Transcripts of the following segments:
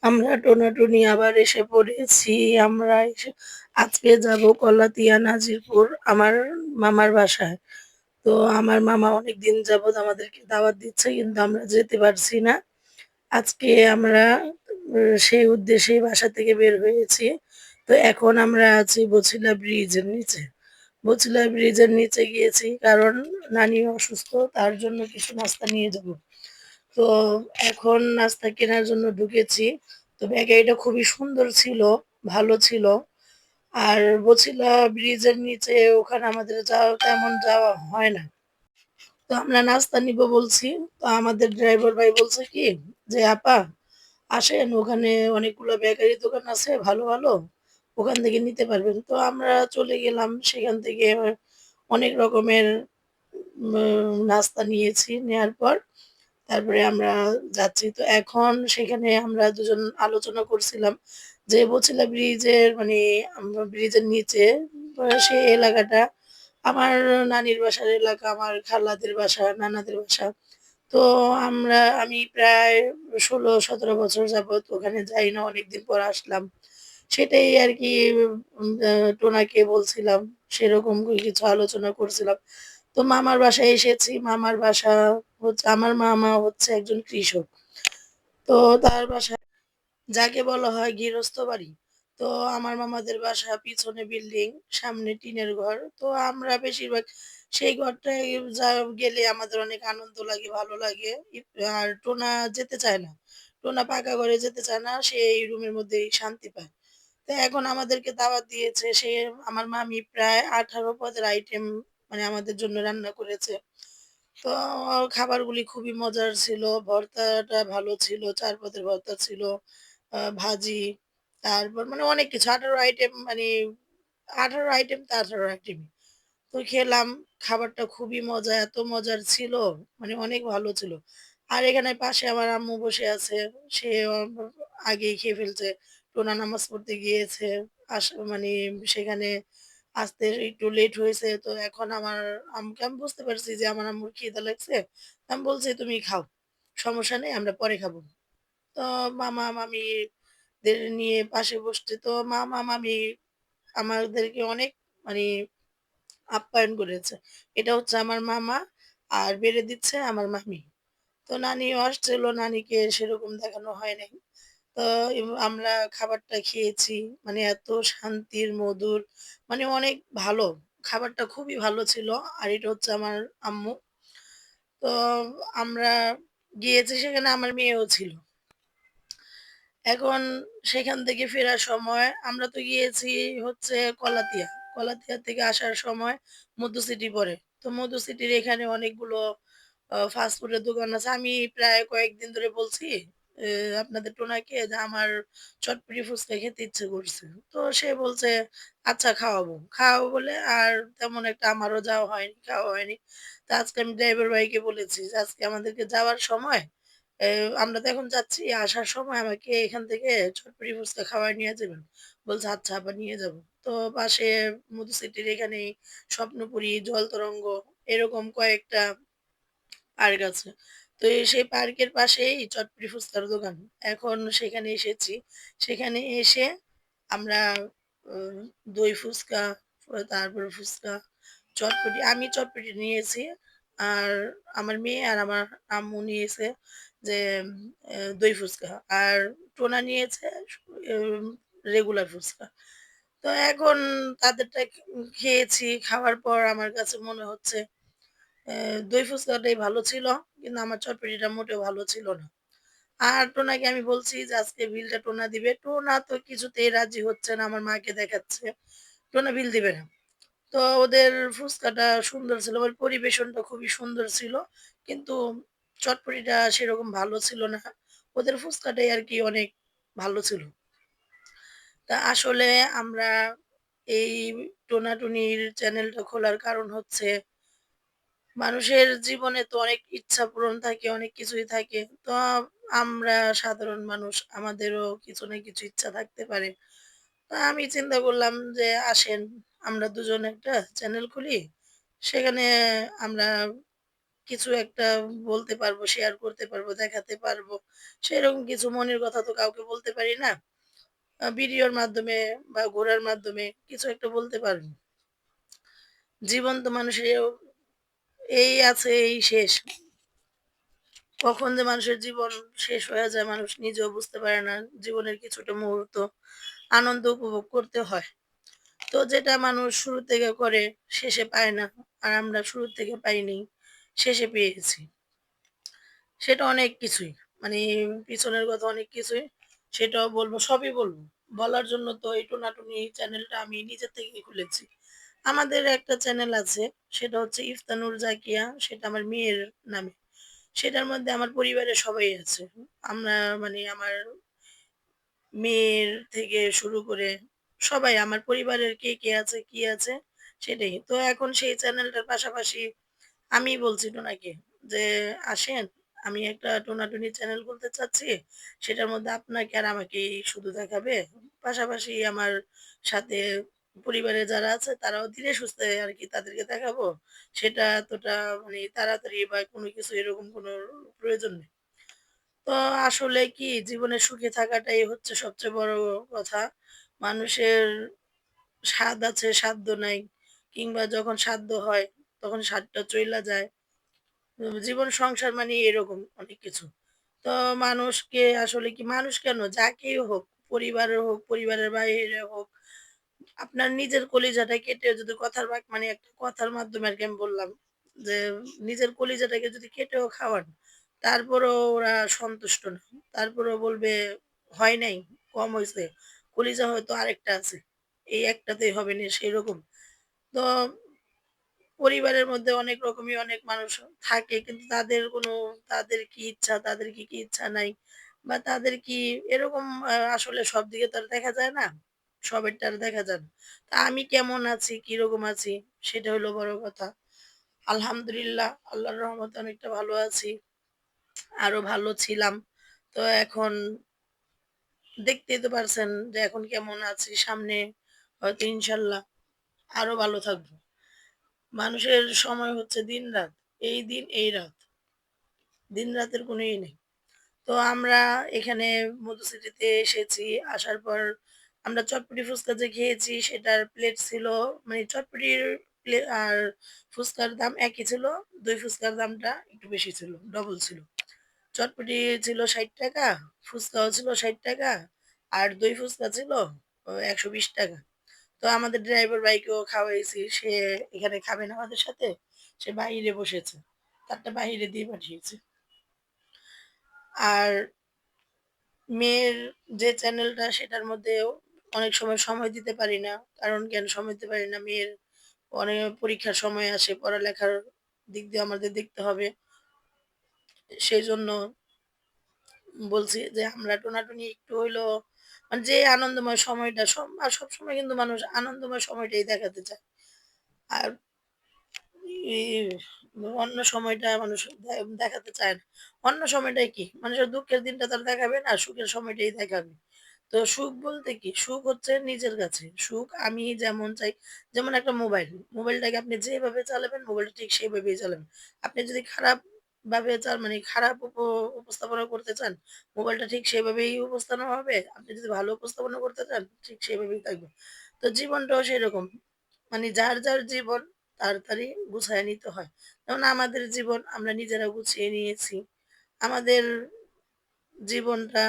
আমরা টোনাটুনি আবার এসে পড়েছি। আমরা আজকে যাবো কলাতিয়া নাজিরপুর আমার মামার বাসায়। তো আমার মামা অনেকদিন যাবৎ আমাদেরকে দাওয়াত দিচ্ছে কিন্তু আমরা যেতে পারছি না। আজকে আমরা সেই উদ্দেশ্যেই বাসা থেকে বের হয়েছি। তো এখন আমরা আছি বছিলা ব্রিজের নিচে। বছিলা ব্রিজের নিচে গিয়েছি কারণ নানি অসুস্থ, তার জন্য কিছু নাস্তা নিয়ে যাব। তো এখন নাস্তা কেনার জন্য ঢুকেছি। তো বেকারিটা খুবই সুন্দর ছিল, ভালো ছিল। আর বছিলা ব্রিজের নিচে ওখানে আমাদের তেমন যাওয়া হয় না। তো আমরা নাস্তা নিবো বলছি। তো আমাদের ড্রাইভার ভাই বলছে কি যে, "আপা আসেন, ওখানে অনেকগুলো বেকারি দোকান আছে ভালো, ভালো। ওখান থেকে নিতে পারবেন।" তো আমরা চলে গেলাম। সেখান থেকে অনেক রকমের নাস্তা নিয়েছি। নেয়ার পর তারপরে আমরা যাচ্ছি। তো এখন সেখানে আমরা দুজন আলোচনা করছিলাম যে বছিলা ব্রিজের মানে ব্রিজের নিচে সেই এলাকাটা আমার নানির বাসার এলাকা, আমার খালাদের বাসা, নানাদের বাসা। তো আমি প্রায় ১৬-১৭ বছর যাবৎ ওখানে যাই না। অনেকদিন পর আসলাম। সেটাই আরকি টোনাকে বলছিলাম। সেরকম কিছু আলোচনা করছিলাম। তো মামার বাসায় এসেছি। মামার বাসা হচ্ছে আমার মামা হচ্ছে একজন কৃষক। তো তার বাসায় যাকে বলা হয় গৃহস্থ বাড়ি। তো আমার মামাদের বাসা পিছনে বিল্ডিং, সামনে টিনের ঘর। তো আমরা বেশিরভাগ সেই ঘরটায় গেলে আমাদের অনেক আনন্দ লাগে, ভালো লাগে। আর টোনা যেতে চায় না। টোনা পাকা ঘরে যেতে চায় না। সে এই রুমের মধ্যেই শান্তি পায়। তো এখন আমাদেরকে দাওয়াত দিয়েছে। আমার মামি প্রায় ১৮ পদের আইটেম মানে আমাদের জন্য রান্না করেছে। তো খাবারগুলি খুবই মজার ছিল। ভর্তাটা ভালো ছিল। ৪ পদের ভর্তা ছিল। ভাজি, তারপর মানে অনেক কিছু ১৮ আইটেম মানে ১৮ আইটেম তো ১৮ আইটেমই। তো খেলাম। খাবারটা খুবই মজা, এত মজার ছিল, মানে অনেক ভালো ছিল। আর এখানে পাশে আমার আম্মু বসে আছে। সে অ আগেই খেয়ে ফেলছে। টোনা নামাজ পড়তে গিয়েছে। মানে সেখানে আসতে একটু লেট হয়েছে। তো এখন আমার আম্মুকে আমি বুঝতে পারছি যে আমার আম্মুর খিদে লাগছে। আমি বলছি, "তুমি খাও। সমস্যা নেই, আমরা পরে খাবো।" তো মামা-মামিদের নিয়ে পাশে বসছে। তো মামা-মামি আমাদেরকে অনেক মানে আপ্যায়ন করেছে। এটা হচ্ছে আমার মামা, আর বেড়ে দিচ্ছে আমার মামি। তো নানিও আসছিল, নানিকে সেরকম দেখানো হয় নাই। তো আমরা খাবারটা খেয়েছি। মানে এত শান্তির মধুর, মানে অনেক ভালো। খাবারটা খুবই ভালো ছিল। আর এটা হচ্ছে আমার আম্মু। তো আমরা গিয়েছি, সেখানে আমার মেয়েও ছিল। এখন সেখান থেকে ফেরার সময় আমরা তো গিয়েছি হচ্ছে কলাতিয়া। কলাতিয়া থেকে আসার সময় মধ্য সিটি পড়ে। তো মধ্য সিটির এখানে অনেকগুলো ফাস্ট ফুডের দোকান আছে। আমি প্রায় কয়েকদিন ধরে বলছি এ আপনাদের টোনাকে যে আমার চটপটি ফুচকা খেতে ইচ্ছে করছে। তো সে বলছে, "আচ্ছা খাওয়াবো।" খাওয়াবো বলে আর তেমন একটা আমারও যাওয়া হয়নি, খাওয়া হয়নি। তো আজকে আমি ড্রাইভার ভাইকে বলেছি যে, "আজকে আমাদেরকে যাওয়ার সময় এ আমরা তো এখন যাচ্ছি, আসার সময় আমাকে এখান থেকে চটপটি ফুচকা খাওয়ায় নিয়ে যাবেন।" বলছে, "আচ্ছা আপা নিয়ে যাবো।" তো পাশে মধু সিটির এখানেই স্বপ্নপুরী, জলতরঙ্গ এরকম কয়েকটা পার্ক আছে। তো সেই পার্কের পাশেই চটপটি ফুচকার দোকান। এখন সেখানে এসেছি। সেখানে এসে আমরা অ দই ফুচকা, তারপরে ফুচকা, চটপটি আমি চটপটি নিয়েছি। আর আমার মেয়ে আর আমার আম্মু নিয়েছে যে দই ফুচকা। আর টোনা নিয়েছে এম রেগুলার ফুচকা। তো এখন তাদেরটা খেয়েছি। খাওয়ার পর আমার কাছে মনে হচ্ছে দই ফুচকাটাই ভালো ছিল। কিন্তু আমার চটপটিটা মোটেও ভালো ছিল না। আর টোনাকে আমি বলছি যে আজকে বিলটা টোনা দিবে। টোনা তো কিছুতেই রাজি হচ্ছে না। আমার মাকে দেখাচ্ছে। টোনা বিল দিবে না। তো ওদের ফুচকাটা সুন্দর ছিল। ওর পরিবেশনটা খুবই সুন্দর ছিল। কিন্তু চটপটিটা সেরকম ভালো ছিল না। ওদের ফুচকাটাই আরকি অনেক ভালো ছিল। তা আসলে আমরা এই টোনাটুনির চ্যানেলটা খোলার কারণ হচ্ছে মানুষের জীবনে তো অনেক ইচ্ছা পূরণ থাকে, অনেক কিছুই থাকে। তো আমরা সাধারণ মানুষ, আমাদেরও কিছু না কিছু ইচ্ছা থাকতে পারে। তো আমি চিন্তা করলাম যে আসেন আমরা দুজন একটা চ্যানেল খুলি। সেখানে আমরা কিছু একটা বলতে পারবো, শেয়ার করতে পারবো, দেখাতে পারবো। সেরকম কিছু মনের কথা তো কাউকে বলতে পারি না। ভিডিওর মাধ্যমে বা ঘোরার মাধ্যমে কিছু একটা বলতে পারবো। জীবন তো মানুষের এই আছে, এই শেষ। কখন যে মানুষের জীবন শেষ হয়ে যায় মানুষ নিজেও বুঝতে পারে না। জীবনের কিছুটা মুহূর্ত আনন্দ উপভোগ করতে হয়। তো যেটা মানুষ শুরু থেকে করে শেষে পায় না। আর আমরা শুরু থেকে পাইনি, শেষে পেয়েছি। সেটা অনেক কিছুই। মানে পিছনের কথা অনেক কিছুই। সেটাও বলব, সবই বলব। বলার জন্য তো এই টোনাটুনি চ্যানেলটা আমি নিজে থেকেই খুলেছি। আমাদের একটা চ্যানেল আছে, সেটা হচ্ছে ইফতানুর জাকিয়া, সেটা আমার মেয়ের নামে। সেটার মধ্যে আমার পরিবারের সবাই আছে। আমরা মানে আমার মেয়ের থেকে শুরু করে সবাই আমার পরিবারের কে আছে, কি আছে সেটাই। তো এখন সেই চ্যানেলটার পাশাপাশি আমি বলছি টোনাকে যে, "আসেন, আমি একটা টোনাটুনি চ্যানেল খুলতে চাচ্ছি। সেটার মধ্যে আপনাকে আর আমাকেই শুধু দেখাবে। পাশাপাশি আমার সাথে পরিবারে যারা আছে তারাও ধীরে সুস্থে আরকি তাদেরকে দেখাবো। সেটা এতটা মানে তাড়াতাড়ি বা কোনো কিছু এরকম কোনো প্রয়োজন নেই।" তো আসলে কি জীবনে সুখী থাকাটাই হচ্ছে সবচেয়ে বড় কথা। মানুষের স্বাদ আছে, সাধ্য নাই। কিংবা যখন সাধ্য হয় তখন স্বাদটা চইলা যায়। জীবন সংসার মানে এরকম অনেক কিছু। তো মানুষকে আসলে কি মানুষ কেন যাকেই হোক, পরিবারের হোক, পরিবারের বাইরে হোক, আপনার নিজের কলিজাটা কেটে যদি কথার মানে একটা কথার মাধ্যমে আরকি আমি বললাম যে, নিজের কলিজাটাকে যদি কেটেও খাওয়ান, তারপরেও ওরা সন্তুষ্ট না। তারপরেও বলবে, "হয় নাই, কম হইছে। কলিজা হয়তো আরেকটা আছে। এই একটাতেই হবে না" সেরকম। তো পরিবারের মধ্যে অনেক রকমই অনেক মানুষ থাকে। কিন্তু তাদের কি ইচ্ছা, তাদের কি ইচ্ছা নাই বা তাদের কি এরকম আসলে সব দিকে তো আর দেখা যায় না। সবেরটা আর দেখা যায় না। তা আমি কেমন আছি, কিরকম আছি সেটা হলো বড় কথা। আলহামদুলিল্লাহ আল্লাহর রহমতে অনেকটা ভালো আছি। আরো ভালো ছিলাম। তো এখন দেখতেই তো পারছেন যে এখন কেমন আছি। সামনে হয়তো ইনশাল্লাহ আরো ভালো থাকবো। মানুষের সময় হচ্ছে দিন-রাত। এই দিন, এই রাত। দিন-রাতের কোনো নেই। তো আমরা এখানে মধুসিটিতে এসেছি। আসার পর আমরা চটপটি ফুচকা যে খেয়েছি সেটার প্লেট ছিল মানে চটপটির আর ফুচকার দাম একই ছিল। দই ফুচকার দামটা একটু বেশি ছিল, ডবল ছিল। চটপটি ছিল ৳৬০, ফুচকাও ছিল ৳৬০ আর দই ফুচকা ছিল ৳১২০। তো আমাদের ড্রাইভার ভাইকেও খাওয়াইছি। সে এখানে খাবে না আমাদের সাথে। সে বাহিরে বসেছে। তারটা বাহিরে দিয়ে পাঠিয়েছি। আর মেয়ের যে চ্যানেলটা সেটার মধ্যেও অনেক সময় সময় দিতে পারি না। কারণ কেন সময় দিতে পারি না? মেয়ের অনেক পরীক্ষার সময় আসে। পড়ালেখার দিক দিয়ে আমাদের দেখতে হবে। সেজন্য বলছি যে আমরা টোনাটুনি একটু হইলেও মানে যে আনন্দময় সময়টা আর সবসময় কিন্তু মানুষ আনন্দময় সময়টাই দেখাতে চায়। আর ই অন্য সময়টা মানুষ দেখাতে চায় না। অন্য সময়টাই কি? মানুষের দুঃখের দিনটা তারা দেখাবে না, সুখের সময়টাই দেখাবে। তো সুখ বলতে কি? সুখ হচ্ছে নিজের কাছে। সুখ আমি যেমন চাই, যেমন একটা মোবাইল। মোবাইলটাকে আপনি যেভাবে চালাবেন, মোবাইলটা ঠিক সেভাবেই চালাবেন। আপনি যদি খারাপ ভাবে মানে খারাপ উপস্থাপনা করতে চান, মোবাইলটা ঠিক সেভাবেই উপস্থাপনা হবে। আপনি যদি ভালো উপস্থাপনা করতে চান, ঠিক সেভাবেই থাকবে। তো জীবনটাও সেরকম। মানে যার জীবন তাড়াতাড়ি গুছায় নিতে হয়। যেমন আমাদের জীবন আমরা নিজেরা গুছিয়ে নিয়েছি। আমাদের জীবনটা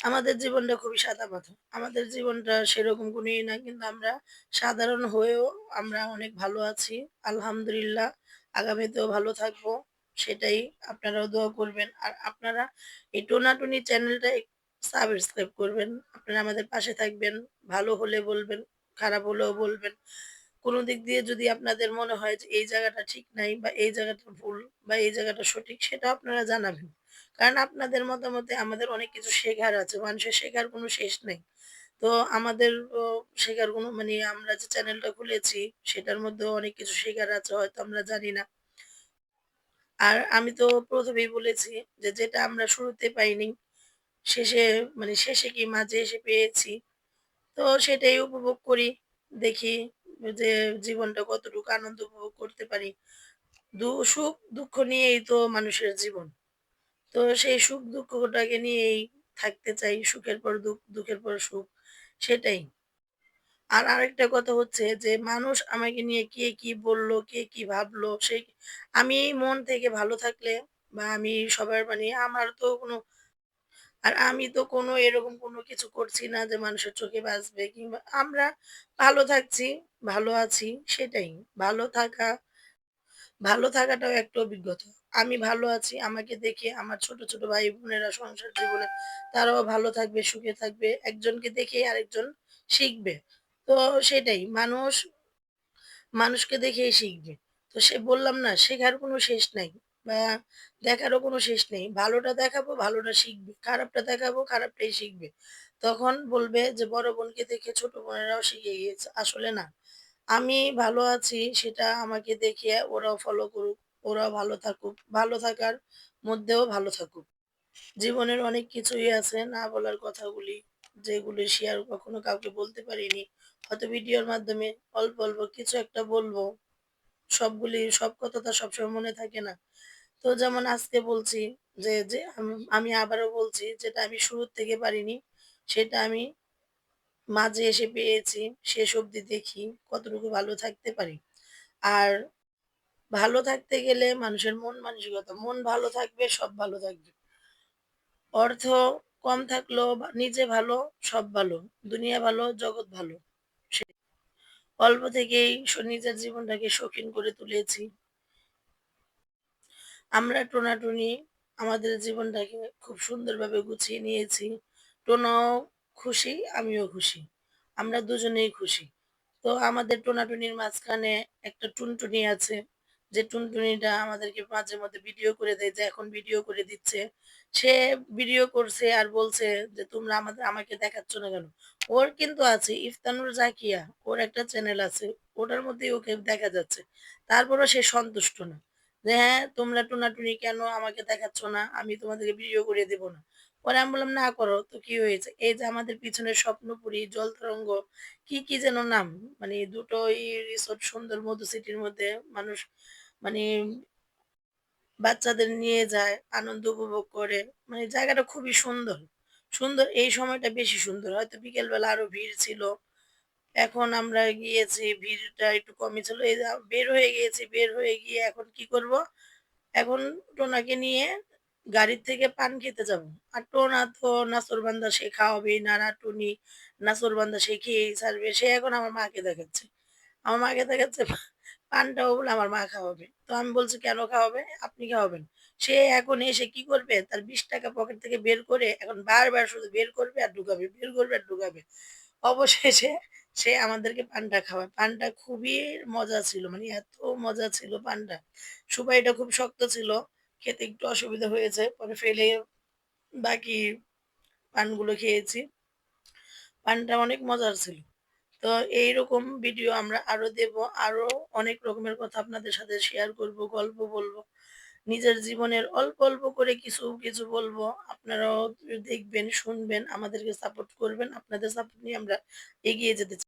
আমাদের জীবনটা খুবই সাদামাটা। আমাদের জীবনটা সেরকম কোনো না। কিন্তু আমরা সাধারণ হয়েও আমরা অনেক ভালো আছি। আলহামদুলিল্লাহ। আগামীতেও ভালো থাকবো। সেটাই আপনারাও দোয়া করবেন। আর আপনারা এই টোনাটুনি চ্যানেলটা সাবস্ক্রাইব করবেন। আপনারা আমাদের পাশে থাকবেন। ভালো হলে বলবেন, খারাপ হলেও বলবেন। কোন দিক দিয়ে যদি আপনাদের মনে হয় যে এই জায়গাটা ঠিক নাই বা এই জায়গাটা ভুল বা এই জায়গাটা সঠিক সেটা আপনারা জানাবেন। কারণ আপনাদের মতামতে আমাদের অনেক কিছু শেখার আছে। মানুষের শেখার কোনো শেষ নেই। তো আমাদের শেখার কোনো মানে আমরা যে চ্যানেলটা খুলেছি সেটার মধ্যেও অনেক কিছু শেখার আছে হয়তো আমরা জানি না। আর আমি তো ১ম এই বলেছি যে যেটা আমরা শুরুতে পাইনি শেষে মানে শেষে কি মাঝে এসে পেয়েছি। তো সেটাই উপভোগ করি। দেখি যে জীবনটা কতটুকু আনন্দ উপভোগ করতে পারি। সুখ-দুঃখ নিয়েই তো মানুষের জীবন। তো সেই সুখ-দুঃখটাকে নিয়েই থাকতে চাই। সুখের পর দুঃখ, দুঃখের পর সুখ সেটাই। আর আরেকটা কথা হচ্ছে যে মানুষ আমাকে নিয়ে কে কি বলল, কে কি ভাবলো আমি মন থেকে ভালো থাকলে বা আমি সবার মানে আমার তো কোনো আমি তো কোনো এরকম কোনো কিছু করছি না যে মানুষের চোখে বাজবে কিংবা আমরা ভালো থাকছি, ভালো আছি সেটাই। ভালো থাকা ভালো থাকাটাও একটা অভিজ্ঞতা। আমি ভালো আছি, আমাকে দেখে আমার ছোট, ছোট ভাই-বোনেরা সংসার জীবনে তারাও ভালো থাকবে, সুখে থাকবে। একজনকে দেখেই আরেকজন শিখবে। তো সেটাই মানুষকে দেখেই শিখবে। তো বললাম না শেখার কোনো শেষ নাই বা দেখারও কোনো শেষ নেই। ভালোটা দেখাবো, ভালোটা শিখবে। খারাপটা দেখাবো, খারাপটাই শিখবে। তখন বলবে যে বড় বোনকে দেখে ছোট বোনেরাও শিখে গিয়েছে। আসলে না। আমি ভালো আছি সেটা আমাকে দেখে ওরাও ফলো করুক, ওরাও ভালো থাকুক। ভালো থাকার মধ্যেও ভালো থাকুক। জীবনের অনেক কিছুই আছে না বলার কথাগুলি, যেগুলি শেয়ার কখনো কাউকে বলতে পারিনি। হয়তো ভিডিওর মাধ্যমে অল্প, অল্প কিছু একটা বলব। সব কথা তো আর সবসময় মনে থাকে না। তো যেমন আজকে বলছি আমি আবারও বলছি যেটা আমি শুরুর থেকে পারিনি, সেটা আমি মাঝে এসে পেয়েছি। শেষ অবধি দেখি কতটুকু ভালো থাকতে পারি। আর ভালো থাকতে গেলে মানুষের মন মানসিকতা, মন ভালো থাকবে, সব ভালো থাকবে। অর্থ কম থাকলেও বা নিজে ভালো, সব ভালো। দুনিয়া ভালো, জগৎ ভালো। সে অল্প থেকেই নিজের জীবনটাকে শৌখিন করে তুলেছি। আমরা টোনাটুনি আমাদের জীবনটাকে খুব সুন্দরভাবে গুছিয়ে নিয়েছি। টোনাও খুশি, আমিও খুশি। আমরা দুজনেই খুশি। তো আমাদের টোনাটুনির মাঝখানে একটা টুনটুনি আছে। যে টুনটুনিটা আমাদেরকে মাঝে মধ্যে ভিডিও করে দেয় যে এখন ভিডিও করে দিচ্ছে। সে ভিডিও করছে আর বলছে যে, "তোমরা আমাকে দেখাচ্ছ না কেন?" ওর কিন্তু আছে ইফতানুর জাকিয়া, ওর একটা চ্যানেল আছে। ওটার মধ্যেই ওকে দেখা যাচ্ছে। তারপরেও সে সন্তুষ্ট না। যে, "হ্যাঁ, তোমরা টোনাটুনি কেন আমাকে দেখাচ্ছ না? আমি তোমাদেরকে ভিডিও করে দেব না।" পরে আমি বললাম, "না করো তো কি হয়েছে?" এই যে আমাদের পিছনের স্বপ্নপুরী, জলতরঙ্গ কি, কি যেন নাম? মানে দুটোই রিসোর্ট সুন্দর মধু সিটির মধ্যে মানুষ মানে বাচ্চাদের নিয়ে যায়, আনন্দ উপভোগ করে। মানে জায়গাটা খুবই সুন্দর। সুন্দর এই সময়টা বেশি সুন্দর। হয়তো বিকেলবেলা আরো ভিড় ছিল। এখন আমরা গিয়েছি, ভিড়টা একটু কমই ছিল। এই যা বের হয়ে গিয়েছি, বের হয়ে গিয়ে এখন কি করব? এখন টোনাকে নিয়ে গাড়ির থেকে পান খেতে যাবো। আর টোনা তো নাছোড়বান্দা সে খাওয়াবেই না, না টুনি নাছোড়বান্দা সে খেয়েই ছাড়বে। সে এখন আমার মাকে দেখাচ্ছে। আমার মাকে দেখাচ্ছে পানটাও বলে আমার মা খাওয়াবে। তো আমি বলছি, "কেন খাওয়াবে? আপনি খাওয়াবেন।" সে এখন এসে কি করবে? তার ৳২০ পকেট থেকে বের করে এখন বারবার শুধু বের করবে আর ঢুকাবে, বের করবে আর ঢুকাবে। অবশেষে সে আমাদেরকে পানটা খাওয়ায়। পানটা খুবই মজা ছিল। মানে এত মজা ছিল পানটা। সুপারিটা খুব শক্ত ছিল। খেতে একটু অসুবিধা হয়েছে। পরে ফেলে বাকি পানগুলো খেয়েছি। পানটা অনেক মজার ছিল। তো এইরকম ভিডিও আমরা আরো দেব। আরো অনেক রকমের কথা আপনাদের সাথে শেয়ার করব, গল্প বলব। নিজের জীবনের অল্প, অল্প করে কিছু, কিছু বলব। আপনারাও দেখবেন, শুনবেন, আমাদেরকে সাপোর্ট করবেন। আপনাদের সাপোর্ট নিয়ে আমরা এগিয়ে যেতে চাই।